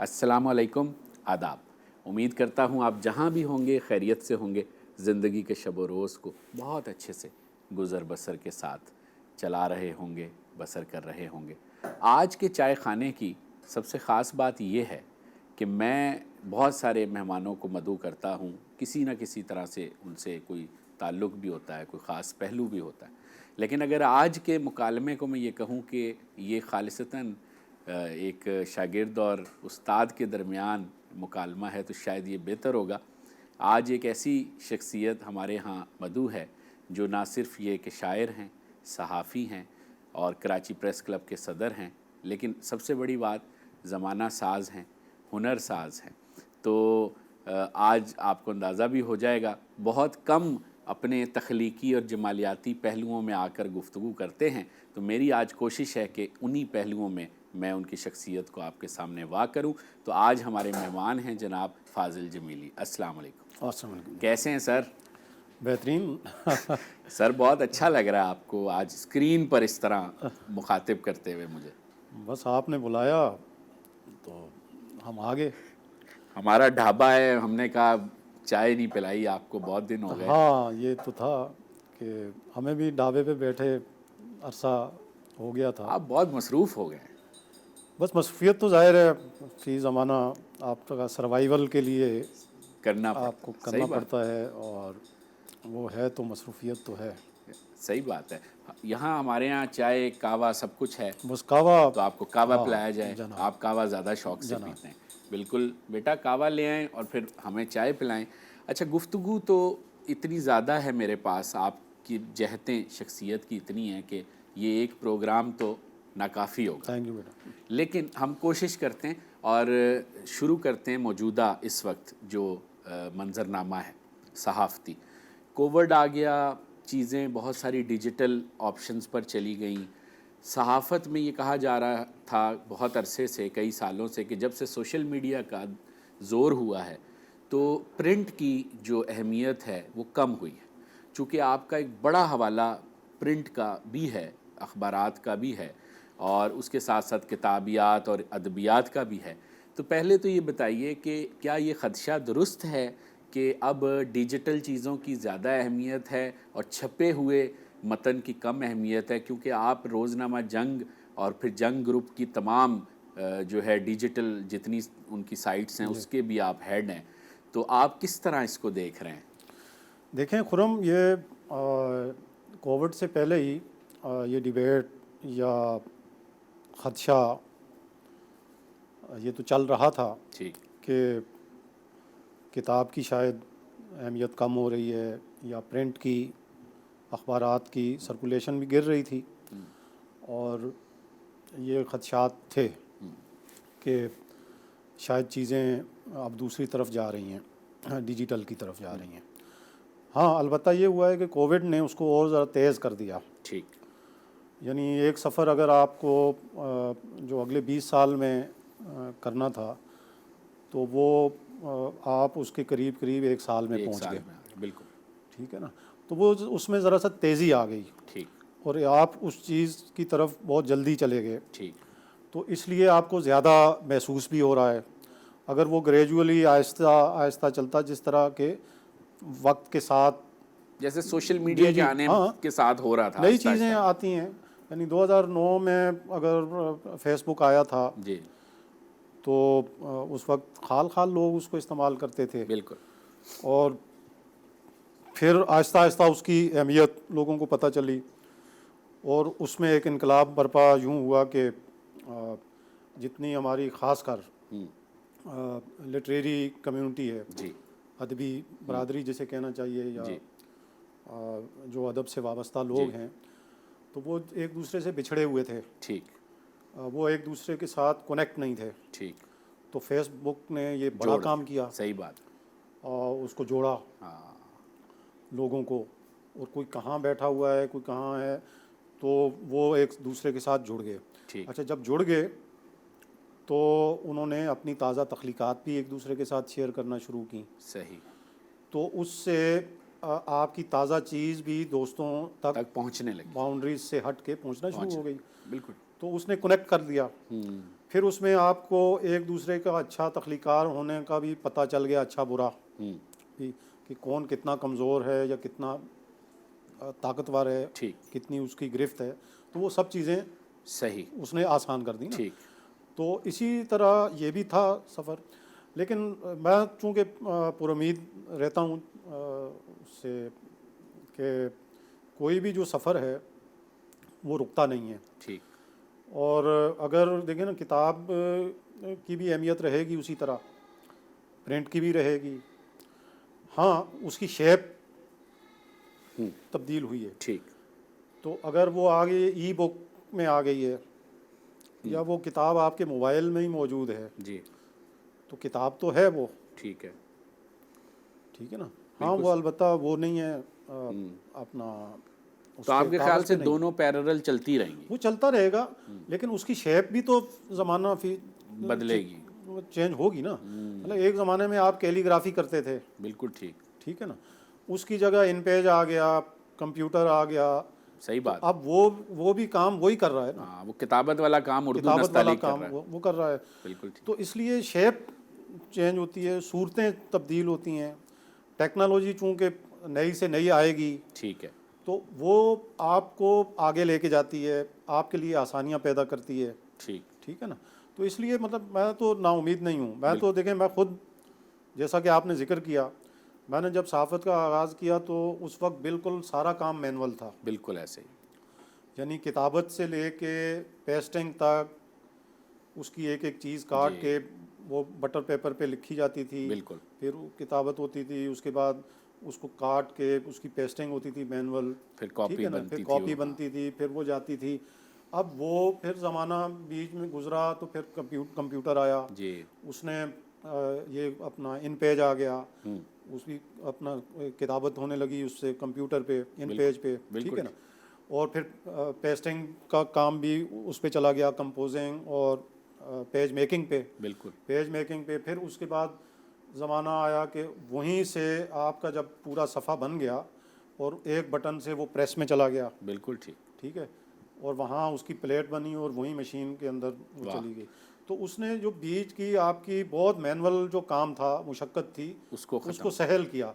السلام علیکم، آداب۔ امید کرتا ہوں آپ جہاں بھی ہوں گے خیریت سے ہوں گے، زندگی کے شب و روز کو بہت اچھے سے گزر بسر کے ساتھ چلا رہے ہوں گے، بسر کر رہے ہوں گے۔ آج کے چائے خانے کی سب سے خاص بات یہ ہے کہ میں بہت سارے مہمانوں کو مدعو کرتا ہوں، کسی نہ کسی طرح سے ان سے کوئی تعلق بھی ہوتا ہے، کوئی خاص پہلو بھی ہوتا ہے، لیکن اگر آج کے مکالمے کو میں یہ کہوں کہ یہ خالصتاً ایک شاگرد اور استاد کے درمیان مکالمہ ہے تو شاید یہ بہتر ہوگا۔ آج ایک ایسی شخصیت ہمارے ہاں مدعو ہے جو نہ صرف یہ کہ شاعر ہیں، صحافی ہیں اور کراچی پریس کلب کے صدر ہیں، لیکن سب سے بڑی بات زمانہ ساز ہیں، ہنر ساز ہیں۔ تو آج آپ کو اندازہ بھی ہو جائے گا، بہت کم اپنے تخلیقی اور جمالیاتی پہلوؤں میں آ کر گفتگو کرتے ہیں، تو میری آج کوشش ہے کہ انہی پہلوؤں میں ان کی شخصیت کو آپ کے سامنے واضح کروں۔ تو آج ہمارے مہمان ہیں جناب فاضل جمیلی۔ السلام علیکم۔ السلام علیکم۔ کیسے ہیں سر؟ بہترین۔ سر بہت اچھا لگ رہا ہے آپ کو آج اسکرین پر اس طرح مخاطب کرتے ہوئے مجھے۔ بس آپ نے بلایا تو ہم آگے۔ ہمارا ڈھابا ہے، ہم نے کہا چائے نہیں پلائی آپ کو، بہت دن ہو گئے۔ ہاں یہ تو تھا کہ ہمیں بھی ڈھابے پہ بیٹھے عرصہ ہو گیا تھا۔ آپ بہت مصروف ہو گئے ہیں۔ بس مصروفیت تو ظاہر ہے، فی زمانہ آپ کا سروائیول کے لیے کرنا آپ کو پڑتا، کرنا صحیح بات پڑتا ہے، اور وہ ہے تو مصروفیت تو ہے۔ صحیح بات ہے۔ یہاں ہمارے یہاں چائے کعوہ سب کچھ ہے، بس کعوہ، تو آپ کو کعوہ ہاں پلایا جائے۔ جناب، آپ کعوہ زیادہ شوق سے جناب۔ پیتے ہیں۔ بالکل بیٹا، کعوہ لے آئیں اور پھر ہمیں چائے پلائیں۔ اچھا، گفتگو تو اتنی زیادہ ہے میرے پاس، آپ کی جہتیں شخصیت کی اتنی ہیں کہ یہ ایک پروگرام تو ناکافی ہوگا، تھینک یو بیٹا۔ لیکن ہم کوشش کرتے ہیں اور شروع کرتے ہیں موجودہ اس وقت جو منظرنامہ ہے صحافتی۔ کووڈ آ گیا، چیزیں بہت ساری ڈیجیٹل آپشنز پر چلی گئیں۔ صحافت میں یہ کہا جا رہا تھا بہت عرصے سے، کئی سالوں سے، کہ جب سے سوشل میڈیا کا زور ہوا ہے تو پرنٹ کی جو اہمیت ہے وہ کم ہوئی ہے۔ چونکہ آپ کا ایک بڑا حوالہ پرنٹ کا بھی ہے، اخبارات کا بھی ہے، اور اس کے ساتھ ساتھ کتابیات اور ادبیات کا بھی ہے، تو پہلے تو یہ بتائیے کہ کیا یہ خدشہ درست ہے کہ اب ڈیجیٹل چیزوں کی زیادہ اہمیت ہے اور چھپے ہوئے متن کی کم اہمیت ہے؟ کیونکہ آپ روزنامہ جنگ اور پھر جنگ گروپ کی تمام جو ہے ڈیجیٹل جتنی ان کی سائٹس ہیں اس کے بھی آپ ہیڈ ہیں، تو آپ کس طرح اس کو دیکھ رہے ہیں؟ دیکھیں خرم، یہ کووڈ سے پہلے ہی یہ ڈیبیٹ یا خدشہ یہ تو چل رہا تھا ٹھیک، کہ کتاب کی شاید اہمیت کم ہو رہی ہے، یا پرنٹ کی، اخبارات کی سرکولیشن بھی گر رہی تھی، اور یہ خدشات تھے کہ شاید چیزیں اب دوسری طرف جا رہی ہیں، ڈیجیٹل کی طرف جا رہی ہیں۔ ہاں، البتہ یہ ہوا ہے کہ کووڈ نے اس کو اور ذرا تیز کر دیا۔ ٹھیک، یعنی ایک سفر اگر آپ کو جو اگلے 20 سال میں کرنا تھا، تو وہ آپ اس کے قریب ایک سال میں ایک پہنچ سال گئے۔ میں آ گئے، بالکل ٹھیک ہے نا، تو وہ اس میں ذرا سا تیزی آ گئی، ٹھیک، اور آپ اس چیز کی طرف بہت جلدی چلے گئے، ٹھیک، تو اس لیے آپ کو زیادہ محسوس بھی ہو رہا ہے۔ اگر وہ گریجولی آہستہ آہستہ چلتا، جس طرح کے وقت کے ساتھ، جیسے سوشل میڈیا کے آنے کے ساتھ ہو رہا تھا، نئی آہستہ چیزیں آہستہ۔ آتی ہیں۔ یعنی 2009 میں اگر فیس بک آیا تھا جی، تو اس وقت خال لوگ اس کو استعمال کرتے تھے، بالکل، اور پھر آہستہ آہستہ اس کی اہمیت لوگوں کو پتہ چلی، اور اس میں ایک انقلاب برپا یوں ہوا کہ جتنی ہماری خاص کر لٹریری کمیونٹی ہے، جی، ادبی برادری جسے کہنا چاہیے، یا جی، جو ادب سے وابستہ لوگ ہیں، تو وہ ایک دوسرے سے بچھڑے ہوئے تھے، ٹھیک، وہ ایک دوسرے کے ساتھ کنیکٹ نہیں تھے۔ ٹھیک، تو فیس بک نے یہ بڑا جوڑ کام کیا، صحیح بات، اور اس کو جوڑا ہاں، لوگوں کو، اور کوئی کہاں بیٹھا ہوا ہے، کوئی کہاں ہے، تو وہ ایک دوسرے کے ساتھ جڑ گئے۔ ٹھیک، اچھا، جب جڑ گئے تو انہوں نے اپنی تازہ تخلیقات بھی ایک دوسرے کے ساتھ شیئر کرنا شروع کی، صحیح، تو اس سے آپ کی تازہ چیز بھی دوستوں تک پہنچنے لگی، باؤنڈریز سے ہٹ کے پہنچنا شروع ہو گئی، بالکل، تو اس نے کنیکٹ کر دیا۔ پھر اس میں آپ کو ایک دوسرے کا اچھا تخلیقار ہونے کا بھی پتہ چل گیا، اچھا برا بھی، کہ کون کتنا کمزور ہے یا کتنا طاقتور ہے، ٹھیک، کتنی اس کی گرفت ہے، تو وہ سب چیزیں صحیح، اس نے آسان کر دی نا. ٹھیک، تو اسی طرح یہ بھی تھا سفر. لیکن میں چونکہ پر امید رہتا ہوں اس سے کہ کوئی بھی جو سفر ہے وہ رکتا نہیں ہے. ٹھیک، اور اگر دیکھیں نا کتاب کی بھی اہمیت رہے گی اسی طرح، پرنٹ کی بھی رہے گی. ہاں اس کی شیپ تبدیل ہوئی ہے. ٹھیک، تو اگر وہ آگے ای بک میں آ گئی ہے یا وہ کتاب آپ کے موبائل میں ہی موجود ہے، جی، تو کتاب تو ہے وہ، ٹھیک ہے، ٹھیک ہے نا. ہاں وہ البتہ وہ نہیں ہے اپنا اس تو آپ کے خیال کاغذ سے پہ نہیں، دونوں پیرل چلتی رہیں گی، وہ چلتا رہے گا، لیکن اس کی شیپ بھی تو زمانہ بدلے گی، چینج ہوگی نا. مطلب ایک زمانے میں آپ کیلی گرافی کرتے تھے، بالکل ٹھیک، ٹھیک ہے نا، اس کی جگہ ان پیج آ گیا، کمپیوٹر آ گیا، صحیح تو بات، اب وہ بھی کام وہی کر رہا ہے نا. ہاں وہ کتابت والا کام اردو کتابت والا نستعلیق کر کام رہا ہے، وہ کر رہا ہے. بالکل ٹھیک، تو اس لیے شیپ چینج ہوتی ہے، صورتیں تبدیل ہوتی ہیں. ٹیکنالوجی چونکہ نئی سے نئی آئے گی ٹھیک ہے، تو وہ آپ کو آگے لے کے جاتی ہے، آپ کے لیے آسانیاں پیدا کرتی ہے، ٹھیک، ٹھیک ہے نا. تو اس لیے مطلب میں تو نا امید نہیں ہوں. میں تو دیکھیں میں خود، جیسا کہ آپ نے ذکر کیا، میں نے جب صحافت کا آغاز کیا تو اس وقت بالکل سارا کام مینول تھا، بالکل ایسے ہی، یعنی کتابت سے لے کے پیسٹنگ تک اس کی ایک ایک چیز کاٹ جی، کے وہ بٹر پیپر پہ لکھی جاتی تھی، بالکل، پھر کتابت ہوتی تھی، اس کے بعد اس کو کاٹ کے اس کی پیسٹنگ ہوتی تھی مینول، پھر ٹھیک کاپی ہے نا، پھر بنتی تھی کاپی وہ، بنتی تھی، پھر وہ جاتی تھی. اب وہ پھر زمانہ بیچ میں گزرا تو پھر کمپیوٹر آیا، جی، اس نے یہ اپنا ان پیج آ گیا، اس کی اپنا کتابت ہونے لگی اس سے کمپیوٹر پہ ان پیج پہ، ٹھیک بالکل ہے نا. اور پھر پیسٹنگ کا کام بھی اس پہ چلا گیا، کمپوزنگ اور پیج میکنگ پہ، بالکل، پیج میکنگ پہ. پھر اس کے بعد زمانہ آیا کہ وہیں سے آپ کا جب پورا صفحہ بن گیا اور ایک بٹن سے وہ پریس میں چلا گیا، بالکل ٹھیک، ٹھیک ہے، اور وہاں اس کی پلیٹ بنی اور وہیں مشین کے اندر وہ واہ، چلی گئی. تو اس نے جو بیچ کی آپ کی بہت مینول جو کام تھا، مشقت تھی، اس کو اس ختم، کو سہل کیا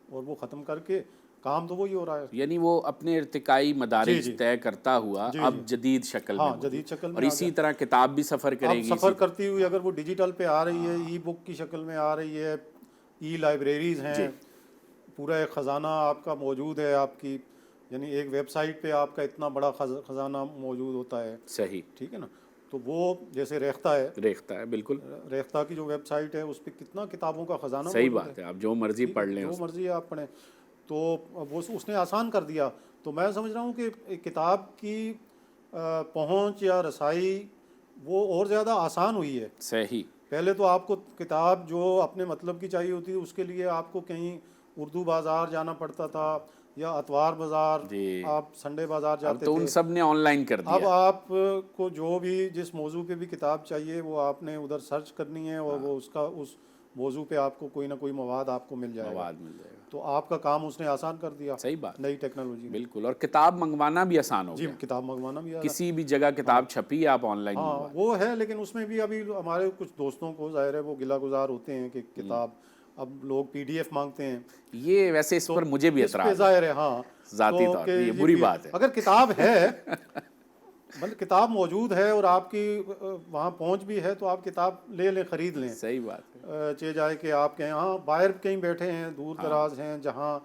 اور وہ ختم کر کے کام تو وہی ہو رہا ہے. یعنی وہ اپنے ارتقائی جی مدارج جی طے کرتا ہوا جی اب جی جدید شکل میں ہاں موجود، جدید شکل اور میں آ اسی گیا. طرح کتاب بھی سفر کرے اب گی سفر اسی طرح، کرتی ہوئی اگر وہ ڈیجیٹل پہ آ رہی ہے، ای بک کی شکل میں آ رہی ہے، ای لائبریریز جی، ہیں، پورا ایک خزانہ آپ کا موجود ہے آپ کی، یعنی ایک ویب سائٹ پہ آپ کا اتنا بڑا خزانہ موجود ہوتا ہے، صحیح، ٹھیک ہے نا. تو وہ جیسے ریختہ ہے، ریختہ ہے، بالکل، ریختہ کی جو ویب سائٹ ہے اس پہ کتنا کتابوں کا خزانہ صحیح موجود ہے، بات ہے، آپ جو مرضی ٹھیک ہے، پڑھ لیں جو اس مرضی آپ پڑھیں. تو وہ اس نے آسان کر دیا. تو میں سمجھ رہا ہوں کہ کتاب کی پہنچ یا رسائی وہ اور زیادہ آسان ہوئی ہے. صحیح، پہلے تو آپ کو کتاب جو اپنے مطلب کی چاہیے ہوتی ہے اس کے لیے آپ کو کہیں اردو بازار جانا پڑتا تھا یا اتوار بازار، جی، آپ سنڈے بازار اب جاتے تو ان تھے. سب نے آن لائن کر اب دیا، آپ کو جو بھی جس موضوع پہ بھی کتاب چاہیے وہ آپ نے ادھر سرچ کرنی ہے اور وہ اس موضوع پہ آپ کو کوئی نہ کوئی مواد آپ کو مل جائے گا. مواد مل جائے گا، تو آپ کا کام اس نے آسان کر دیا صحیح بات نئی ہے، ٹیکنالوجی نے. بالکل، اور کتاب منگوانا بھی آسان ہو جی گیا، کتاب منگوانا بھی آ رہا. کسی بھی جگہ کتاب چھپی آپ آن لائن ہاں منگوا لیں، وہ ہے، لیکن اس میں بھی ابھی ہمارے کچھ دوستوں کو ظاہر ہے وہ گلہ گزار ہوتے ہیں کہ کتاب اب لوگ پی ڈی ایف مانگتے ہیں. یہ ویسے اس تو پر مجھے بھی اس پہ اعتراض ہے، ظاہر ہے ہاں ذاتی تو طور کہ پہ یہ بری بات ہے، اگر کتاب ہے مطلب کتاب موجود ہے اور آپ کی وہاں پہنچ بھی ہے تو آپ کتاب لے لیں، خرید لیں. صحیح بات ہے، چاہے جائے کہ آپ کہیں ہاں باہر کہیں بیٹھے ہیں، دور دراز ہیں جہاں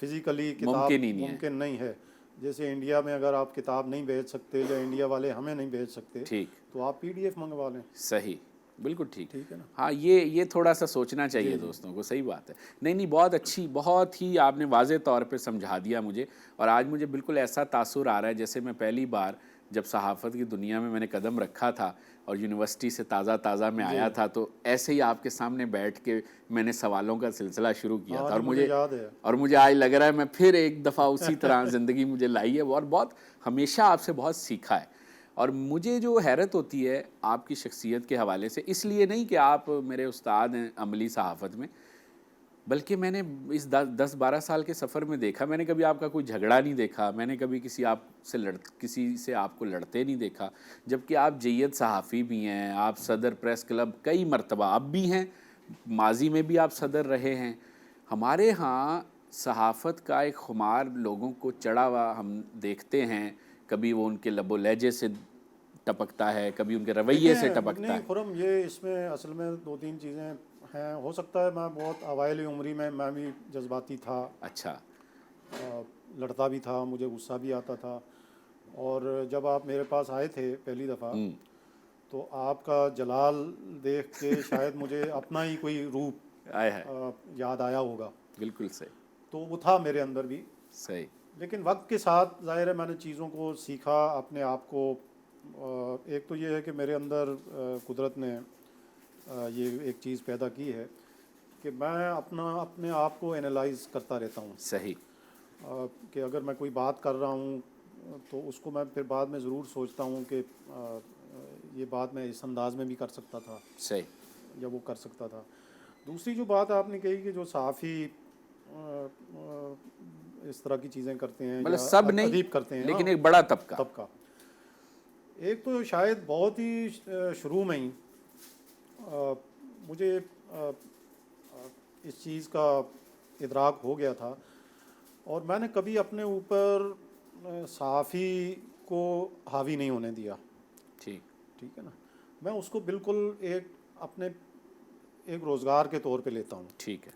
فزیکلی کتاب ممکن ہی نہیں ہے، ممکن نہیں ہے. جیسے انڈیا میں اگر آپ کتاب نہیں بھیج سکتے یا انڈیا والے ہمیں نہیں بھیج سکتے ٹھیک، تو آپ پی ڈی ایف منگوا لیں. صحیح، بالکل ٹھیک، ٹھیک ہے نا. ہاں یہ تھوڑا سا سوچنا جی چاہیے جی دوستوں کو، صحیح بات ہے. نہیں بہت اچھی، بہت ہی آپ نے واضح طور پہ سمجھا دیا مجھے، اور آج مجھے بالکل ایسا تاثر آ رہا ہے جیسے میں پہلی بار جب صحافت کی دنیا میں نے قدم رکھا تھا اور یونیورسٹی سے تازہ میں آیا تھا، تو ایسے ہی آپ کے سامنے بیٹھ کے میں نے سوالوں کا سلسلہ شروع کیا ہاں تھا، جی مجھے یاد ہے. اور مجھے آج لگ رہا ہے میں پھر ایک دفعہ اسی طرح زندگی مجھے لائی ہے، اور بہت ہمیشہ آپ سے بہت سیکھا ہے. اور مجھے جو حیرت ہوتی ہے آپ کی شخصیت کے حوالے سے، اس لیے نہیں کہ آپ میرے استاد ہیں عملی صحافت میں، بلکہ میں نے اس 10-12 سال کے سفر میں دیکھا، میں نے کبھی آپ کا کوئی جھگڑا نہیں دیکھا، میں نے کبھی کسی سے آپ کو لڑتے نہیں دیکھا، جبکہ آپ جید صحافی بھی ہیں، آپ صدر پریس کلب کئی مرتبہ اب بھی ہیں، ماضی میں بھی آپ صدر رہے ہیں۔ ہمارے ہاں صحافت کا ایک خمار لوگوں کو چڑھا ہوا ہم دیکھتے ہیں، کبھی وہ ان کے لب و لہجے سے ٹپکتا ہے، کبھی ان کے رویے سے ٹپکتا نہیں ہے۔ خرم، یہ اس میں اصل میں 2-3 چیزیں ہیں۔ ہو سکتا ہے میں بہت اوائل عمری میں بھی جذباتی تھا، اچھا، لڑتا بھی تھا، مجھے غصہ بھی آتا تھا، اور جب آپ میرے پاس آئے تھے پہلی دفعہ تو آپ کا جلال دیکھ کے شاید مجھے اپنا ہی کوئی روپ آئے ہے، یاد آیا ہوگا، بالکل صحیح، تو وہ تھا میرے اندر بھی۔ صحیح، لیکن وقت کے ساتھ ظاہر ہے میں نے چیزوں کو سیکھا، اپنے آپ کو ایک تو یہ ہے کہ میرے اندر قدرت نے یہ ایک چیز پیدا کی ہے کہ میں اپنے آپ کو انالائز کرتا رہتا ہوں، صحیح، کہ اگر میں کوئی بات کر رہا ہوں تو اس کو میں پھر بعد میں ضرور سوچتا ہوں کہ یہ بات میں اس انداز میں بھی کر سکتا تھا صحیح، یا وہ کر سکتا تھا۔ دوسری جو بات آپ نے کہی کہ جو صحافی اس طرح کی چیزیں کرتے ہیں مطلب یا سب نہیں ادیب کرتے ہیں، لیکن ایک بڑا طبقہ، ایک تو شاید بہت ہی شروع میں ہی مجھے اس چیز کا ادراک ہو گیا تھا، اور میں نے کبھی اپنے اوپر صحافی کو حاوی نہیں ہونے دیا، ٹھیک ہے نا، میں اس کو بالکل اپنے ایک روزگار کے طور پہ لیتا ہوں، ٹھیک ہے،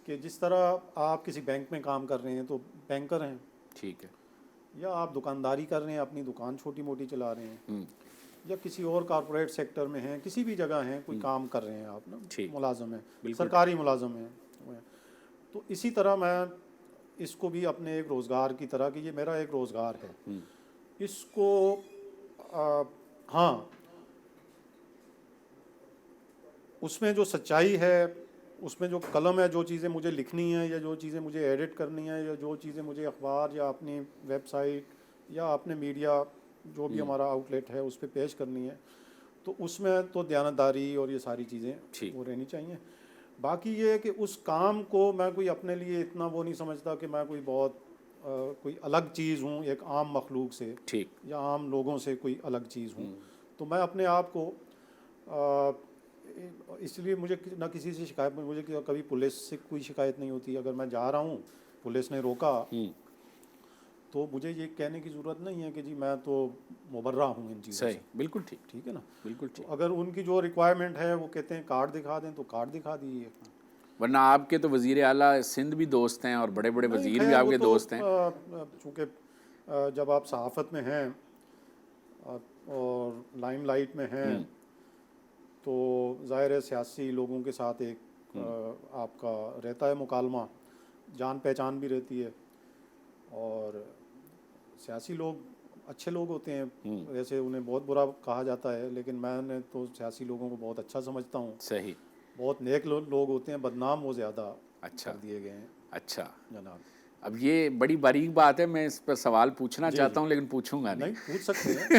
کہ جس طرح آپ کسی بینک میں کام کر رہے ہیں تو بینکر ہیں، ٹھیک ہے، یا آپ دکانداری کر رہے ہیں، اپنی دکان چھوٹی موٹی چلا رہے ہیں، یا کسی اور کارپوریٹ سیکٹر میں ہیں، کسی بھی جگہ ہیں، کوئی کام کر رہے ہیں آپ نا، ملازم ہیں، سرکاری ملازم ہیں، تو اسی طرح میں اس کو بھی اپنے ایک روزگار کی طرح کہ یہ میرا ایک روزگار ہے، اس کو ہاں اس میں جو سچائی ہے، اس میں جو قلم ہے، جو چیزیں مجھے لکھنی ہیں یا جو چیزیں مجھے ایڈٹ کرنی ہیں یا جو چیزیں مجھے اخبار یا اپنی ویب سائٹ یا اپنے میڈیا جو بھی ہمارا آؤٹ لیٹ ہے اس پہ پیش کرنی ہے، تو اس میں تو دیانتداری اور یہ ساری چیزیں وہ رہنی چاہیے۔ باقی یہ ہے کہ اس کام کو میں کوئی اپنے لیے اتنا وہ نہیں سمجھتا کہ میں کوئی بہت کوئی الگ چیز ہوں ایک عام مخلوق سے یا عام لوگوں سے کوئی الگ چیز ہوں، تو میں اپنے آپ کو اس لیے مجھے نہ کسی سے شکایت، مجھے کبھی پولیس سے کوئی شکایت نہیں ہوتی، اگر میں جا رہا ہوں پولیس نے روکا تو مجھے یہ کہنے کی ضرورت نہیں ہے کہ جی میں تو مبرہ ہوں ان چیزوں سے، بالکل ٹھیک ہے نا، بالکل ٹھیک۔ تو اگر ان کی جو ریکوائرمنٹ ہے وہ کہتے ہیں کارڈ دکھا دیں تو کارڈ دکھا دیجیے، ورنہ آپ کے تو وزیر اعلیٰ سندھ بھی دوست ہیں اور بڑے بڑے وزیر بھی آپ کے دوست ہیں۔ چونکہ جب آپ صحافت میں ہیں اور لائم لائٹ میں ہیں تو ظاہر ہے سیاسی لوگوں کے ساتھ ایک آپ کا رہتا ہے مکالمہ، جان پہچان بھی رہتی ہے، اور سیاسی لوگ اچھے لوگ ہوتے ہیں، ویسے انہیں بہت برا کہا جاتا ہے لیکن میں نے تو سیاسی لوگوں کو بہت اچھا سمجھتا ہوں، صحیح، بہت نیک لوگ ہوتے ہیں، بدنام وہ زیادہ کر دیے گئے ہیں۔ اچھا جناب اب یہ بڑی باریک بات ہے، میں اس پر سوال پوچھنا چاہتا ہوں لیکن پوچھوں گا نہیں، پوچھ سکتے ہیں،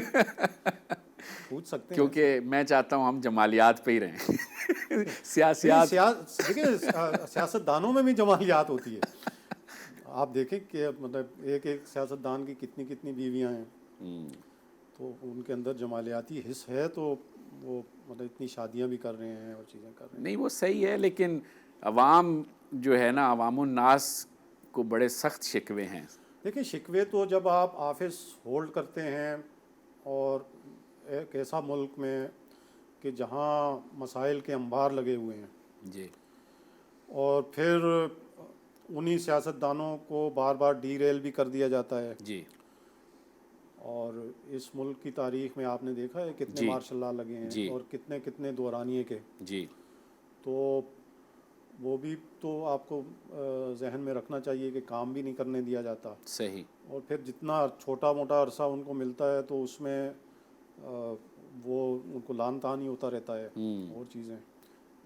پوچھ سکتے ہیں، کیونکہ میں چاہتا ہوں ہم جمالیات پہ ہی رہیں، سیاسیات۔ دیکھیں سیاست دانوں میں بھی جمالیات ہوتی ہے، آپ دیکھیں کہ مطلب ایک سیاست دان کی کتنی بیویاں ہیں، تو ان کے اندر جمالیاتی حص ہے، تو وہ مطلب اتنی شادیاں بھی کر رہے ہیں اور چیزیں کر رہے ہیں۔ نہیں وہ صحیح ہے، لیکن عوام جو ہے نا، عوام الناس کو بڑے سخت شکوے ہیں۔ دیکھیں شکوے تو جب آپ آفس ہولڈ کرتے ہیں اور ایک ایسا ملک میں کہ جہاں مسائل کے انبار لگے ہوئے ہیں، اور پھر انہی سیاست دانوں کو بار بار ڈی ریل بھی کر دیا جاتا ہے، اور اس ملک کی تاریخ میں آپ نے دیکھا ہے کتنے مارشل لاء لگے ہیں اور کتنے دورانیے کے، تو وہ بھی تو آپ کو ذہن میں رکھنا چاہیے کہ کام بھی نہیں کرنے دیا جاتا، صحیح، اور پھر جتنا چھوٹا موٹا عرصہ ان کو ملتا ہے تو اس میں وہ ان کو لان تان ہی ہوتا رہتا ہے، اور چیزیں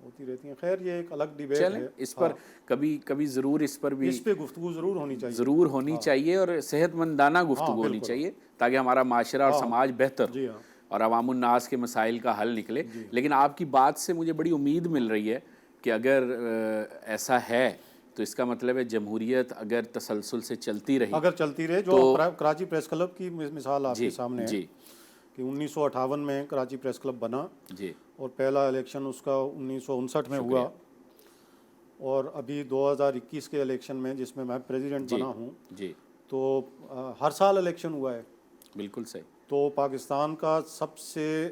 ہوتی رہتی ہیں۔ خیر یہ ایک الگ ڈیبیٹ ہے، اس پر کبھی ضرور اس پر بھی اس پہ گفتگو ضرور ہونی چاہیے، چاہیے اور صحت مندانہ گفتگو ہونی چاہیے تاکہ ہمارا معاشرہ اور سماج بہتر ہو اور عوام الناس کے مسائل کا حل نکلے۔ لیکن آپ کی بات سے مجھے بڑی امید مل رہی ہے، کہ اگر ایسا ہے تو اس کا مطلب ہے جمہوریت اگر تسلسل سے چلتی رہی اگر چلتی رہے، جو کراچی پریس کلب کی مثال آپ کے سامنے ہے جی کہ 1958 میں کراچی پریس کلب بنا جی اور پہلا الیکشن اس کا 1959 میں ہوا، اور ابھی 2021 کے الیکشن میں جس میں پریزیڈنٹ بنا ہوں جی تو ہر سال الیکشن ہوا ہے. بالکل صحیح. تو پاکستان کا سب سے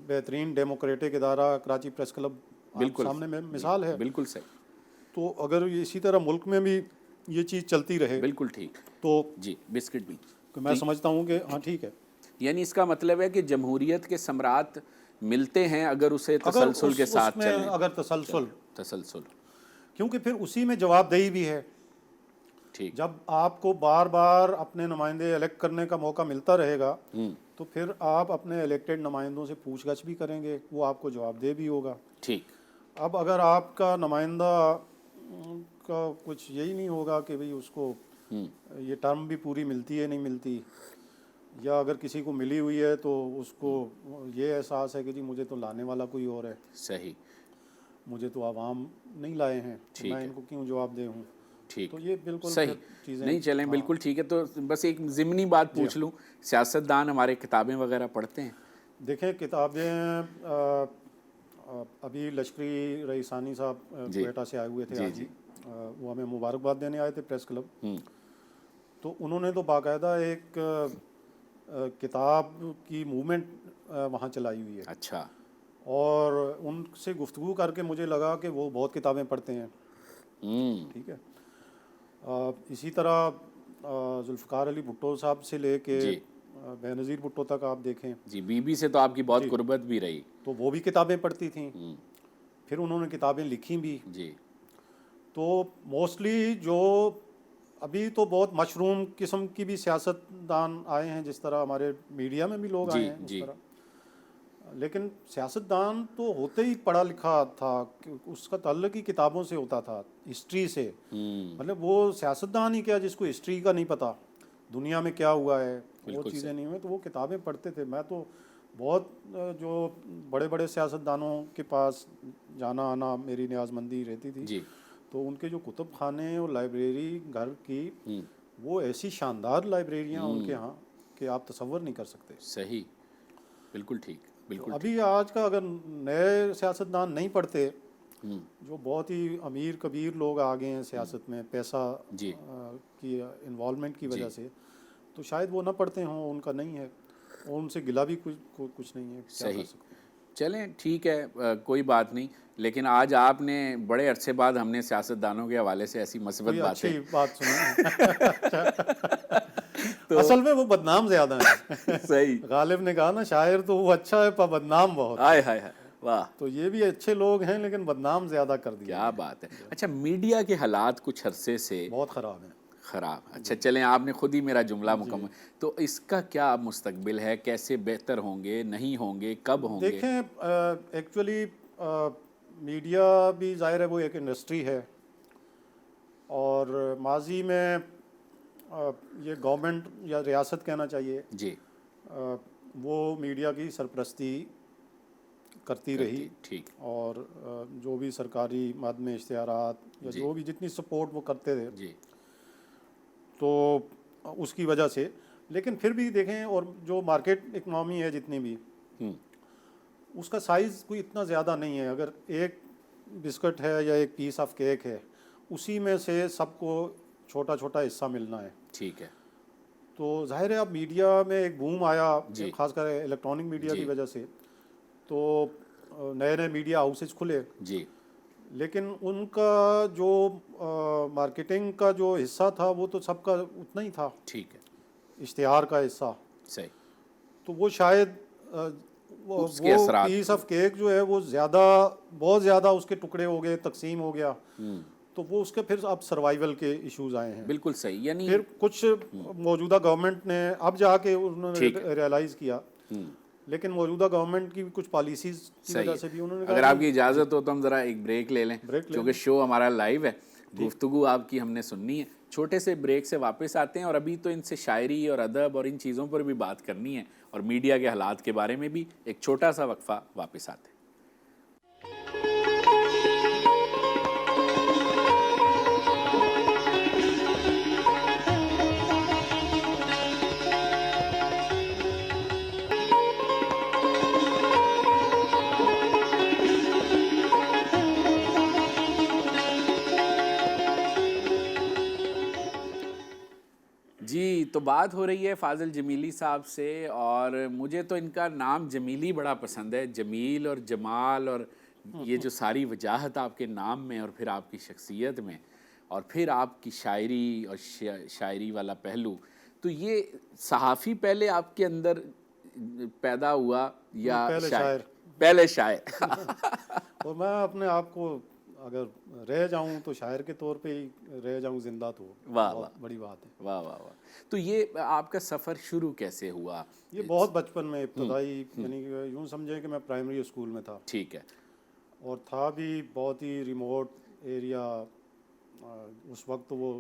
بہترین ڈیموکریٹک ادارہ کراچی پریس کلب آپ سامنے میں مثال ہے. بالکل صحیح. تو اگر اسی طرح ملک میں بھی یہ چیز چلتی رہے بالکل ٹھیک. تو جی بسکٹ بھی میں سمجھتا ہوں کہ ہاں ٹھیک ہے. یعنی اس کا مطلب ہے کہ جمہوریت کے ثمرات ملتے ہیں اگر اسے تسلسل کے ساتھ چلیں. اگر تسلسل کیونکہ پھر اسی میں جواب دہی بھی ہے. ٹھیک. جب آپ کو بار بار اپنے نمائندے الیکٹ کرنے کا موقع ملتا رہے گا تو پھر آپ اپنے الیکٹڈ نمائندوں سے پوچھ گچھ بھی کریں گے، وہ آپ کو جواب دہ بھی ہوگا. ٹھیک. اب اگر آپ کا نمائندہ کا کچھ یہی نہیں ہوگا کہ بھئی اس کو یہ ٹرم بھی پوری ملتی ہے نہیں ملتی، یا اگر کسی کو ملی ہوئی ہے تو اس کو یہ احساس ہے کہ جی مجھے تو لانے والا کوئی اور ہے، صحیح، مجھے تو عوام نہیں لائے ہیں، میں ان کو کیوں جواب دے ہوں. ٹھیک. تو یہ بالکل صحیح. چیزیں نہیں چلیں بالکل ٹھیک ہے. تو بس ایک ضمنی بات پوچھ لوں، سیاستدان ہمارے کتابیں وغیرہ پڑھتے ہیں؟ دیکھیں کتابیں ابھی لشکری رئیسانی صاحب کوئٹہ سے آئے ہوئے تھے آج ہی، وہ ہمیں مبارکباد دینے آئے تھے پریس کلب. تو انہوں نے تو باقاعدہ ایک کتاب کی موومنٹ وہاں چلائی ہوئی ہے. اچھا. اور ان سے گفتگو کر کے مجھے لگا کہ وہ بہت کتابیں پڑھتے ہیں. ٹھیک ہے. اسی طرح ذوالفقار علی بھٹو صاحب سے لے کے بے نظیر بھٹو تک آپ دیکھیں. جی بی بی سے تو آپ کی بہت قربت بھی رہی. تو وہ بھی کتابیں پڑھتی تھیں، پھر انہوں نے کتابیں لکھی بھی. جی. تو موسٹلی جو ابھی تو بہت مشروم قسم کی بھی سیاست دان آئے ہیں، جس طرح ہمارے میڈیا میں بھی لوگ آئے ہیں اس طرح، لیکن سیاست دان تو ہوتے ہی پڑھا لکھا تھا، اس کا تعلق ہی کتابوں سے ہوتا تھا، ہسٹری سے. مطلب وہ سیاست دان ہی کیا جس کو ہسٹری کا نہیں پتہ، دنیا میں کیا ہوا ہے وہ چیزیں نہیں ہوئی، تو وہ کتابیں پڑھتے تھے. میں تو بہت جو بڑے بڑے سیاست دانوں کے پاس جانا آنا میری نیاز مندی رہتی تھی. تو ان کے جو کتب خانے اور لائبریری گھر کی، وہ ایسی شاندار لائبریریاں ان کے ہاں کہ آپ تصور نہیں کر سکتے. صحیح. بالکل ٹھیک. بالکل. ابھی آج کا اگر نئے سیاست دان نہیں پڑھتے، جو بہت ہی امیر کبیر لوگ آ گئے ہیں سیاست میں پیسہ کی انوالومنٹ کی وجہ سے، تو شاید وہ نہ پڑھتے ہوں، ان کا نہیں ہے، اور ان سے گلا بھی کچھ نہیں ہے. صحیح. چلیں ٹھیک ہے، کوئی بات نہیں. لیکن آج آپ نے بڑے عرصے بعد ہم نے سیاست دانوں کے حوالے سے ایسی مثبت باتیں، اچھی بات سنی. اصل میں وہ بدنام زیادہ ہیں. صحیح. غالب نے کہا نا شاعر تو وہ اچھا ہے پر بدنام بہت. ہائے ہائے ہائے. واہ. تو یہ بھی اچھے لوگ ہیں لیکن بدنام زیادہ کر دیا. کیا بات ہے. اچھا میڈیا کے حالات کچھ عرصے سے بہت خراب ہیں. خراب. اچھا چلیں آپ نے خود ہی میرا جملہ مکمل. تو اس کا کیا مستقبل ہے؟ کیسے بہتر ہوں گے، نہیں ہوں گے، کب ہوں گے؟ دیکھیں ایکچولی میڈیا بھی ظاہر ہے وہ ایک انڈسٹری ہے، اور ماضی میں یہ گورنمنٹ یا ریاست کہنا چاہیے جی وہ میڈیا کی سرپرستی کرتی رہی. ٹھیک. اور جو بھی سرکاری مادہ اشتہارات یا جو بھی جتنی سپورٹ وہ کرتے تھے جی تو اس کی وجہ سے. لیکن پھر بھی دیکھیں، اور جو مارکیٹ اکنامی ہے جتنی بھی، اس کا سائز کوئی اتنا زیادہ نہیں ہے. اگر ایک بسکٹ ہے یا ایک پیس آف کیک ہے، اسی میں سے سب کو چھوٹا چھوٹا حصہ ملنا ہے. ٹھیک ہے. تو ظاہر ہے اب میڈیا میں ایک بوم آیا خاص کر الیکٹرانک میڈیا کی وجہ سے، تو نئے نئے میڈیا ہاؤسز کھلے. جی. لیکن ان کا جو مارکیٹنگ کا جو حصہ تھا وہ تو سب کا اتنا ہی تھا. ٹھیک ہے. اشتہار کا حصہ. صحیح. تو وہ شاید وہ پیس آف کیک جو ہے وہ زیادہ بہت زیادہ اس کے ٹکڑے ہو گئے، تقسیم ہو گیا، تو وہ اس کے پھر اب سروائیول کے ایشوز آئے ہیں. بالکل صحیح. یعنی پھر کچھ موجودہ گورنمنٹ نے اب جا کے انہوں نے ریئلائز کیا، لیکن موجودہ گورنمنٹ کی کچھ پالیسیز کی وجہ سے بھی انہوں نے کہا. اگر آپ کی اجازت ہو تو ہم ذرا ایک بریک لے لیں، کیونکہ شو ہمارا لائیو ہے، گفتگو آپ کی ہم نے سننی ہے. چھوٹے سے بریک سے واپس آتے ہیں، اور ابھی تو ان سے شاعری اور ادب اور ان چیزوں پر بھی بات کرنی ہے، اور میڈیا کے حالات کے بارے میں بھی. ایک چھوٹا سا وقفہ، واپس آتے ہیں. بات ہو رہی ہے فاضل جمیلی صاحب سے، اور مجھے تو ان کا نام جمیلی بڑا پسند ہے، جمیل اور جمال، اور یہ جو ساری وجاہت آپ کے نام میں اور پھر آپ کی شخصیت میں، اور پھر آپ کی شاعری اور شاعری والا پہلو، تو یہ صحافی پہلے آپ کے اندر پیدا ہوا یا پہلے شاعر؟ پہلے شاعر اور میں اپنے آپ کو اگر رہ جاؤں تو شاعر کے طور پہ ہی رہ جاؤں، زندہ تو واہ بہت واہ بڑی بات ہے۔ واہ واہ واہ۔ تو یہ آپ کا سفر شروع کیسے ہوا؟ یہ بہت بچپن میں، ابتدائی، یعنی کہ یوں سمجھیں کہ میں پرائمری اسکول میں تھا، ٹھیک ہے، اور تھا بھی بہت ہی ریموٹ ایریا۔ اس وقت وہ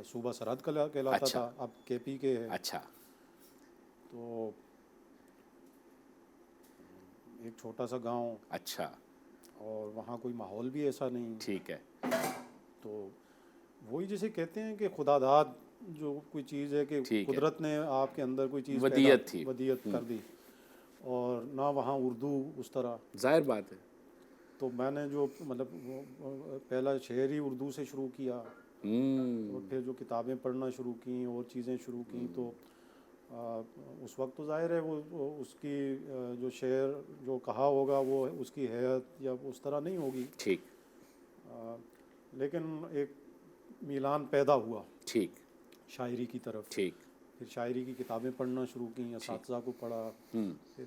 صوبہ سرحد کہلاتا اچھا تھا، اب کے پی کے ہے۔ اچھا تو ایک چھوٹا سا گاؤں، اچھا اور وہاں کوئی ماحول بھی ایسا نہیں۔ ٹھیک ہے، تو وہی جسے کہتے ہیں کہ خدا داد جو کوئی چیز ہے کہ ٹھیک ہے، قدرت نے آپ کے اندر کوئی چیز ودیعت تھی، ودیعت کر دی، اور نہ وہاں اردو اس طرح۔ ظاہر بات ہے۔ تو میں نے جو مطلب پہلا شعر ہی اردو سے شروع کیا، اور پھر جو کتابیں پڑھنا شروع کیں اور چیزیں شروع کیں، تو اس وقت تو ظاہر ہے وہ اس کی جو شعر جو کہا ہوگا وہ اس کی حیت یا اس طرح نہیں ہوگی، ٹھیک لیکن ایک میلان پیدا ہوا ٹھیک شاعری کی طرف۔ ٹھیک پھر شاعری کی کتابیں پڑھنا شروع کیں، اساتذہ کو پڑھا۔ پھر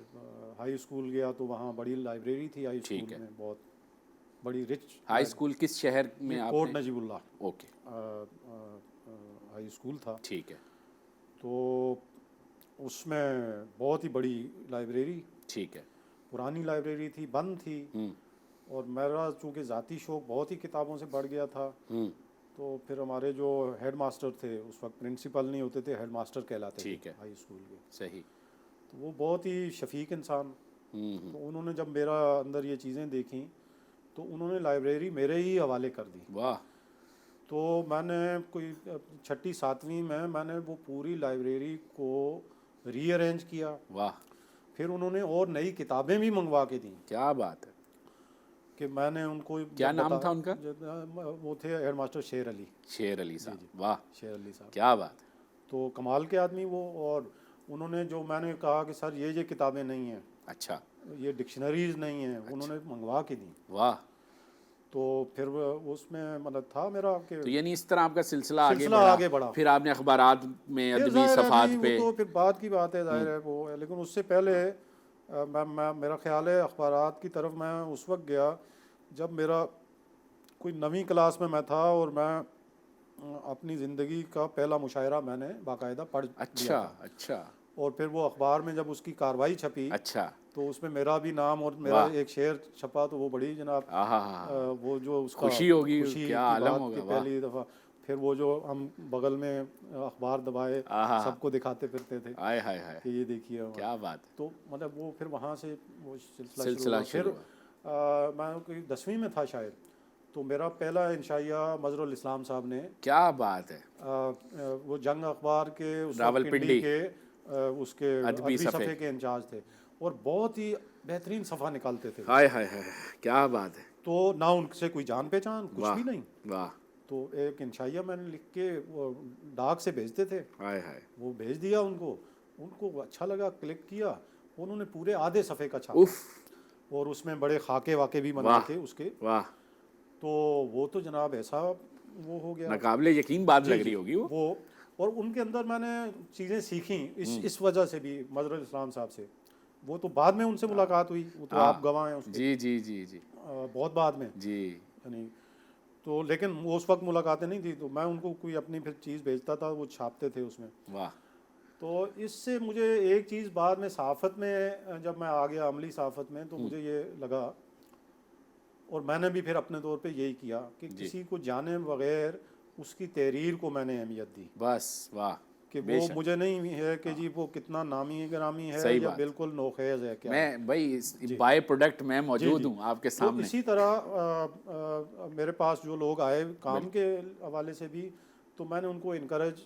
ہائی اسکول گیا تو وہائی بڑی لائبریری تھی ہائی اسکول میں، بہت بڑی رچ۔ ہائی اسکول کس شہر میں آپ کوٹ نے؟ نجیب اللہ اوکے، ہائی اسکول تھا۔ ٹھیک ہے، تو اس میں بہت ہی بڑی لائبریری، ٹھیک ہے، پرانی لائبریری تھی، بند تھی، اور میرا چونکہ ذاتی شوق بہت ہی کتابوں سے بڑھ گیا تھا، تو پھر ہمارے جو ہیڈ ماسٹر تھے، اس وقت پرنسپل نہیں ہوتے تھے، ہیڈ ماسٹر کہلاتے ٹھیک تھے ہے، ہائی اسکول کے، صحیح، تو وہ بہت ہی شفیق انسان۔ تو انہوں نے جب میرا اندر یہ چیزیں دیکھیں تو انہوں نے لائبریری میرے ہی حوالے کر دی۔ واہ، تو میں نے کوئی 6ٹھی 7ویں میں نے وہ پوری لائبریری کو ری ارینج کیا۔ واہ، پھر انہوں نے اور نئی کتابیں بھی منگوا کے دیں، کیا بات ہے، کہ میں نے ان کو کیا نام تھا ان کا؟ وہ تھے ہیڈ ماسٹر شیر علی، شیر علی صاحب، واہ، شیر علی صاحب، کیا بات ہے، تو کمال کے آدمی وہ۔ اور انہوں نے جو میں نے کہا کہ سر یہ کتابیں نہیں ہیں، اچھا، یہ ڈکشنریز نہیں ہیں، انہوں نے منگوا کے دیں۔ واہ، تو پھر اس میں مطلب تھا میرا کہ تو یعنی اس طرح آپ کا سلسلہ آگے بڑھا۔ پھر آپ نے اخبارات میں پھر ادبی ظاہر ہے صفحات نہیں، پہ؟ وہ تو پھر بعد کی بات ہے، ظاہر ہے وہ ہے، لیکن اس سے پہلے میرا خیال ہے اخبارات کی طرف میں اس وقت گیا جب میرا کوئی 9ویں کلاس میں تھا، اور میں اپنی زندگی کا پہلا مشاعرہ میں نے باقاعدہ پڑھ لیا اچھا تھا، اچھا اور پھر وہ اخبار میں جب اس کی کاروائی چھپی اچھا، تو اس میں میرا بھی نام اور میرا ایک شعر چھپا، تو وہ بڑی جناب وہ جو اس کا خوشی ہوگی، خوشی کیا کی عالم بات ہوگا، کہ پہلی دفعہ۔ پھر وہ جو ہم بغل میں اخبار دبائے سب کو دکھاتے پھرتے تھے آئے ہائے ہائے، کہ یہ دیکھیے، کیا بات ہے، تو مطلب وہ پھر وہاں سے وہ سلسلہ شروع ہوا۔ پھر میں کوئی 10ویں میں تھا شاید، تو میرا پہلا انشائیہ مظہر الاسلام صاحب نے، کیا بات ہے، وہ جنگ اخبار کے اس وقت راولپنڈی کے اس کے ادبی ادبی صفحے کے انچارج تھے، اور بہت ہی بہترین صفحہ نکالتے تھے۔ ہائے ہائے ہائے، کیا بات ہے، تو نہ ان سے کوئی جان پہچان، کچھ بھی نہیں، واہ، تو ایک انشائیہ میں نے لکھ کے وہ ڈاک سے بھیجتے تھے، ہائے ہائے، وہ بھیج دیا ان کو اچھا لگا، کلک کیا، انہوں نے پورے آدھے صفحے کا چھاپا، اور اس میں بڑے خاکے واقع بھی بنا کے اس کے، واہ، تو وہ تو جناب ایسا وہ ہو گیا، ناقابل یقین بات لگ رہی ہوگی وہ۔ اور ان کے اندر میں نے چیزیں سیکھیں اس وجہ سے بھی مظہر الاسلام صاحب سے۔ وہ تو بعد میں ان سے ملاقات ہوئی، وہ تو آپ گواہ ہیں اس کے، جی جی جی جی، بہت بعد میں، جی، یعنی تو لیکن وہ اس وقت ملاقاتیں نہیں تھی، تو میں ان کو کوئی اپنی پھر چیز بھیجتا تھا، وہ چھاپتے تھے اس میں۔ واہ، تو اس سے مجھے ایک چیز بعد میں صحافت میں جب میں آ گیا عملی صحافت میں، تو مجھے یہ لگا، اور میں نے بھی پھر اپنے طور پہ یہی کیا کہ کسی کو جانے بغیر اس کی تحریر کو میں نے اہمیت دی، بس، واہ، کہ وہ مجھے نہیں ہے کہ جی وہ کتنا نامی گرامی ہے یا بالکل نوخیز ہے، کیا میں بھائی بائی پروڈکٹ میں موجود ہوں آپ کے تو سامنے۔ اسی طرح میرے پاس جو لوگ آئے کام کے حوالے سے بھی، تو میں نے ان کو انکریج،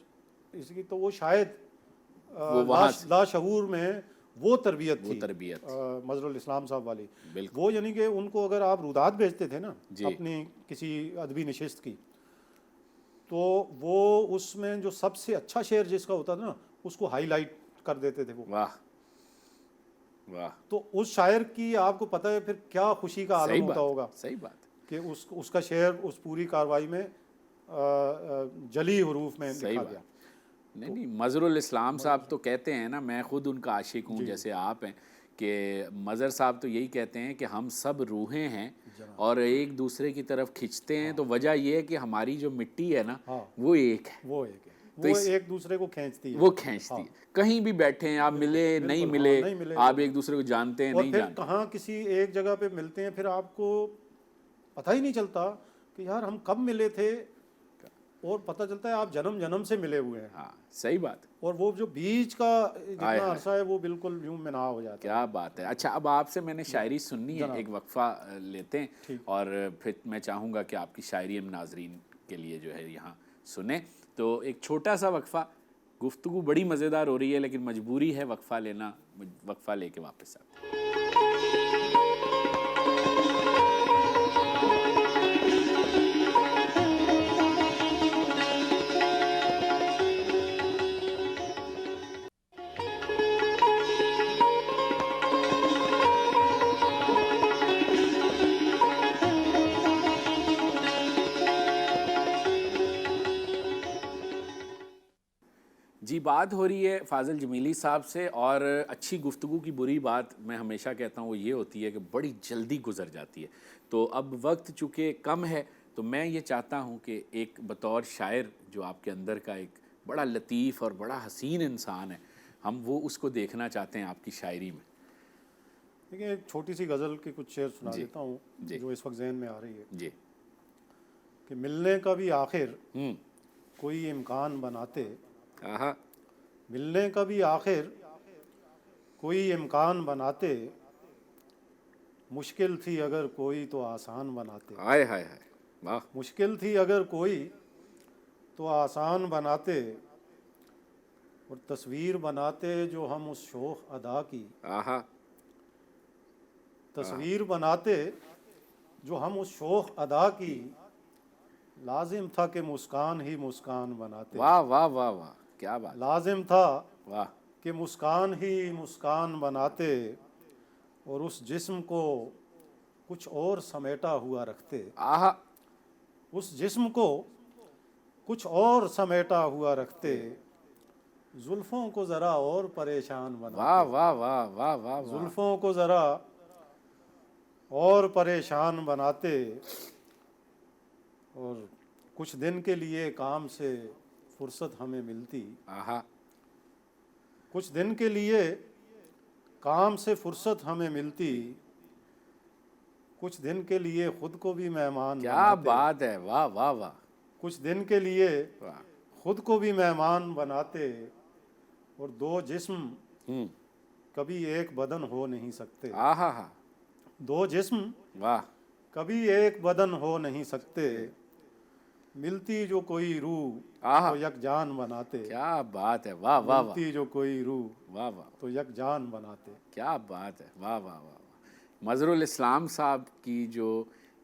اس کی تو وہ شاید لاشعور میں وہ تربیت تھی مظہر الاسلام صاحب والی، وہ یعنی کہ ان کو اگر آپ رودات بھیجتے تھے نا اپنی کسی ادبی نشست کی، تو وہ اس میں جو سب سے اچھا شعر جس کا ہوتا تھا نا اس کو ہائی لائٹ کر دیتے تھے وہ. واہ واہ، تو اس شاعر کی آپ کو پتہ ہے پھر کیا خوشی کا عالم ہوتا ہوگا صحیح بات کہ اس کا شعر اس پوری کاروائی میں جلی حروف میں صحیح لکھا بات. گیا. نہیں مظہر الاسلام صاحب تو کہتے ہیں نا، میں خود ان کا عاشق ہوں جیسے آپ ہیں، کہ مظہر صاحب تو یہی کہتے ہیں کہ ہم سب روحیں ہیں اور ایک دوسرے کی طرف کھنچتے ہیں، تو وجہ یہ ہے کہ ہماری جو مٹی ہے نا وہ ایک ہے، وہ ایک دوسرے کو کھینچتی ہے، وہ کھینچتی ہے. کہیں بھی بیٹھے ہیں آپ، ملے نہیں ملے، آپ ایک دوسرے کو جانتے ہیں اور نہیں پھر جانتے. کہاں کسی ایک جگہ پہ ملتے ہیں پھر آپ کو پتہ ہی نہیں چلتا کہ یار ہم کب ملے تھے، اور پتہ چلتا ہے آپ جنم جنم سے ملے ہوئے ہیں. ہاں صحیح بات. اور وہ جو بیچ کا جتنا عرصہ ہے وہ بالکل یوں منا ہو جاتا ہے. کیا بات ہے. اچھا اب آپ سے میں نے شاعری سننی ہے، ایک وقفہ لیتے ہیں اور پھر میں چاہوں گا کہ آپ کی شاعری ہم ناظرین کے لیے جو ہے یہاں سنیں. تو ایک چھوٹا سا وقفہ، گفتگو بڑی مزیدار ہو رہی ہے لیکن مجبوری ہے وقفہ لینا، وقفہ لے کے واپس آتے ہیں. جی بات ہو رہی ہے فاضل جمیلی صاحب سے، اور اچھی گفتگو کی بری بات میں ہمیشہ کہتا ہوں وہ یہ ہوتی ہے کہ بڑی جلدی گزر جاتی ہے. تو اب وقت چونکہ کم ہے تو میں یہ چاہتا ہوں کہ ایک بطور شاعر جو آپ کے اندر کا ایک بڑا لطیف اور بڑا حسین انسان ہے، ہم وہ اس کو دیکھنا چاہتے ہیں آپ کی شاعری میں. دیکھیں ایک چھوٹی سی غزل کے کچھ شعر سنا دیتا ہوں جو اس وقت ذہن میں آ رہی ہے. جی. کہ ملنے کا بھی آخر کوئی امکان بناتے، ملنے کا بھی آخر کوئی امکان بناتے، مشکل تھی اگر کوئی تو آسان بناتے. ہائے ہائے ہائے واہ. مشکل تھی اگر کوئی تو آسان بناتے، اور تصویر بناتے جو ہم اس شوخ ادا کی. تصویر بناتے جو ہم اس شوخ ادا کی، لازم تھا کہ مسکان ہی مسکان بناتے. واہ واہ واہ واہ، کیا بات. لازم تھا واہ. کہ مسکان ہی مسکان بناتے، اور اس جسم کو کچھ اور سمیٹا ہوا رکھتے. اس جسم کو کچھ اور سمیٹا ہوا رکھتے، زلفوں کو ذرا اور پریشان بناتے. واہ واہ واہ واہ واہ. زلفوں کو ذرا اور پریشان بناتے، اور کچھ دن کے لیے کام سے فرصت ہمیں ملتی. کچھ دن کے لیے کام سے فرصت ہمیں ملتی، کچھ دن کے لیے خود کو بھی مہمان کیا بناتے. بات ہے. واہ واہ واہ. کچھ دن کے لیے خود کو بھی مہمان بناتے، اور دو جسم کبھی ایک بدن ہو نہیں سکتے. دو جسم واہ کبھی ایک بدن ہو نہیں سکتے، ملتی جو کوئی روح تو یک جان بناتے. کیا بات ہے. واہ واہ واہ. ملتی جو کوئی روح واہ واہ تو یک جان بناتے. کیا بات ہے. واہ واہ واہ. مظہر الاسلام صاحب کی جو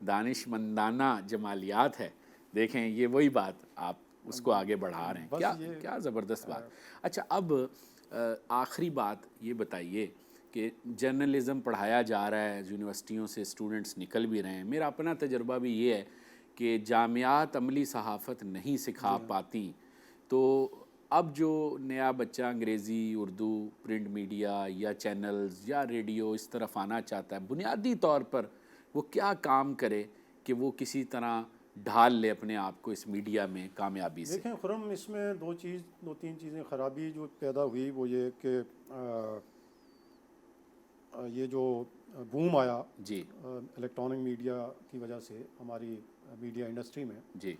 دانش مندانہ جمالیات ہے، دیکھیں یہ وہی بات آپ اس کو آگے بڑھا رہے ہیں. کیا زبردست بات. اچھا اب آخری بات یہ بتائیے کہ جرنلزم پڑھایا جا رہا ہے، یونیورسٹیوں سے اسٹوڈنٹس نکل بھی رہے ہیں. میرا اپنا تجربہ بھی یہ ہے کہ جامعات عملی صحافت نہیں سکھا پاتی، تو اب جو نیا بچہ انگریزی، اردو، پرنٹ میڈیا یا چینلز یا ریڈیو اس طرف آنا چاہتا ہے، بنیادی طور پر وہ کیا کام کرے کہ وہ کسی طرح ڈھال لے اپنے آپ کو اس میڈیا میں کامیابی سے؟ دیکھیں خرم، اس میں دو تین چیزیں خرابی جو پیدا ہوئی وہ یہ کہ یہ جو بوم آیا جی الیکٹرانک میڈیا کی وجہ سے ہماری میڈیا انڈسٹری میں، جی.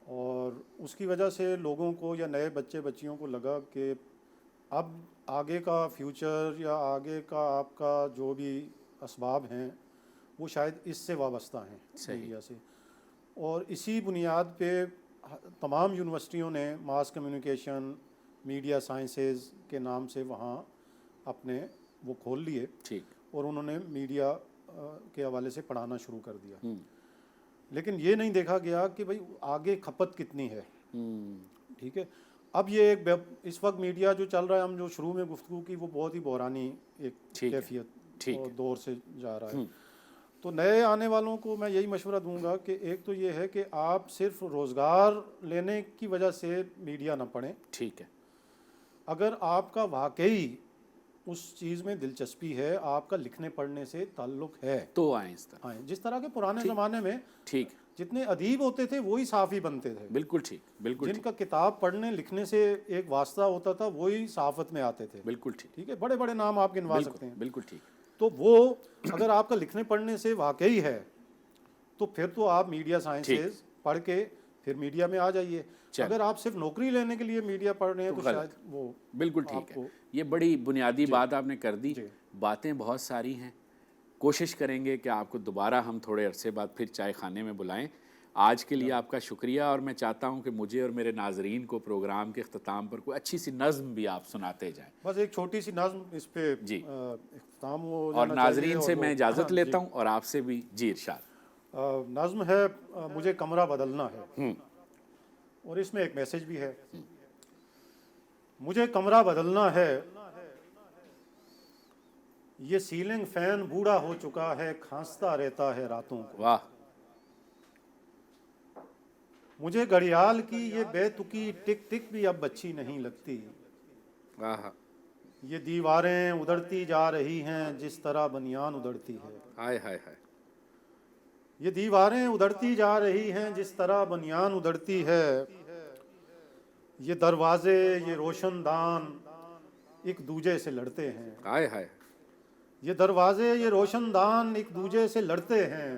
اور اس کی وجہ سے لوگوں کو یا نئے بچے بچیوں کو لگا کہ اب آگے کا فیوچر یا آگے کا آپ کا جو بھی اسباب ہیں وہ شاید اس سے وابستہ ہیں میڈیا سے. اور اسی بنیاد پہ تمام یونیورسٹیوں نے ماس کمیونیکیشن، میڈیا سائنسز کے نام سے وہاں اپنے وہ کھول لیے، اور انہوں نے میڈیا کے حوالے سے پڑھانا شروع کر دیا. لیکن یہ نہیں دیکھا گیا کہ بھائی آگے کھپت کتنی ہے. ٹھیک ہے. اب یہ ایک اس وقت میڈیا جو چل رہا ہے، ہم جو شروع میں گفتگو کی، وہ بہت ہی بحرانی ایک کیفیت اور دور سے جا رہا ہے. تو نئے آنے والوں کو میں یہی مشورہ دوں گا کہ ایک تو یہ ہے کہ آپ صرف روزگار لینے کی وجہ سے میڈیا نہ پڑھیں. ٹھیک ہے. اگر آپ کا واقعی اس چیز میں دلچسپی ہے، آپ کا لکھنے پڑھنے سے تعلق ہے، تو آئیں اس طرح. آئیں. جس طرح کے پرانے زمانے میں ٹھیک. جتنے ادیب ہوتے تھے وہی صحافی بنتے تھے. بالکل ٹھیک. بالکل جن کا کتاب پڑھنے لکھنے سے ایک واسطہ ہوتا تھا وہی صحافت میں آتے تھے. بالکل ٹھیک. ٹھیک ہے. بڑے بڑے نام آپ گنوا سکتے ہیں. بالکل ٹھیک. تو وہ اگر آپ کا لکھنے پڑھنے سے واقعی ہے تو پھر تو آپ میڈیا سائنسز پڑھ کے پھر میڈیا میں آ جائیے. اگر آپ صرف نوکری لینے کے لیے میڈیا پڑھ رہے ہیں تو شاید وہ بالکل ٹھیک ہے. یہ بڑی بنیادی بات آپ نے کر دی. باتیں بہت ساری ہیں. کوشش کریں گے کہ آپ کو دوبارہ ہم تھوڑے عرصے بعد پھر چائے خانے میں بلائیں. آج کے لیے آپ کا شکریہ، اور میں چاہتا ہوں کہ مجھے اور میرے ناظرین کو پروگرام کے اختتام پر کوئی اچھی سی نظم بھی آپ سناتے جائیں. بس ایک چھوٹی سی نظم اس پہ اختتام ہو اور ناظرین سے میں اجازت لیتا ہوں اور آپ سے بھی. جی ارشاد. نظم ہے مجھے کمرہ بدلنا ہے، اور اس میں ایک میسج بھی ہے. مجھے کمرہ بدلنا ہے، یہ سیلنگ فین بوڑھا ہو چکا ہے، کھانستا رہتا ہے راتوں کو. واہ. مجھے گھڑیال کی یہ بے تکی ٹک ٹک بھی اب اچھی نہیں لگتی. واہ. یہ دیواریں ادھڑتی جا رہی ہیں جس طرح بنیان ادھڑتی ہے. ہائے ہائے ہائے. یہ دیواریں ادھڑتی جا رہی ہیں جس طرح بنیان ادھڑتی ہے. یہ دروازے یہ روشن دان ایک دوجے سے لڑتے ہیں. ہائے ہائے. یہ دروازے یہ روشن دان ایک دوجے سے لڑتے ہیں.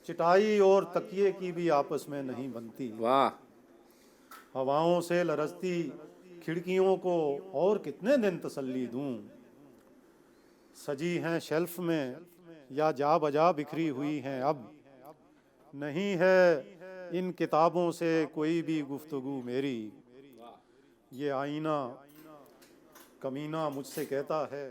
چٹائی اور تکیے کی بھی آپس میں نہیں بنتی. واہ. ہواؤں سے لرزتی کھڑکیوں کو اور کتنے دن تسلی دوں. سجی ہیں شیلف میں یا جا بجا بکھری ہوئی ہیں، اب نہیں ہے ان کتابوں سے کوئی بھی گفتگو میری. یہ آئینہ کمینہ مجھ سے کہتا ہے